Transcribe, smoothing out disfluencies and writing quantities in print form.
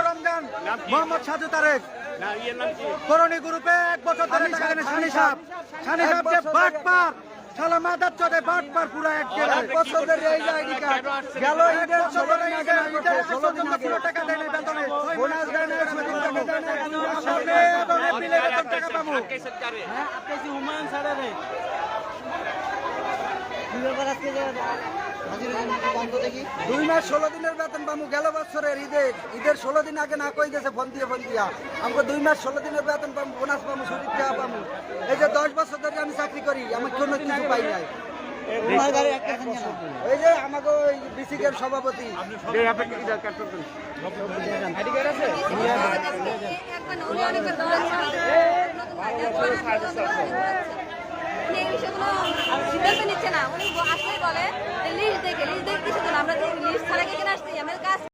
রমজান মোহাম্মদ সাজু তারেক করণী গ্রুপে 1 বছর ধরে টাকা দেন সানি সাহেবকে বাটপার শালা মাদার চোদে বাটপার পুরো এক বছর ধরে এই আইডি কার্ড গেল ঈদের 16 দিন আগে 16 দিন আগে টাকা দেন বেতনে বোনাস দেন সামনে বনে বিলে বেতন টাকা পাবো হ্যাঁ আপনি হুমায়ুন স্যারে রে আজকে 2 মাস 16 দিনের বেতন পাবো গেল বছরের ঈদের 16 দিন আগে না কই গেছে ফোন দিয়া আমাকে 2 মাস 16 দিনের বেতন পাবো বোনাস পাবো ছুটির টাকা পাবো এই যে 10 বছর ধরে আমি চাকরি করি আমি কোনো কিছু পাই নাই এই যে আমাকে ওই বিসিকের সভাপতি সিদ্ধান্ত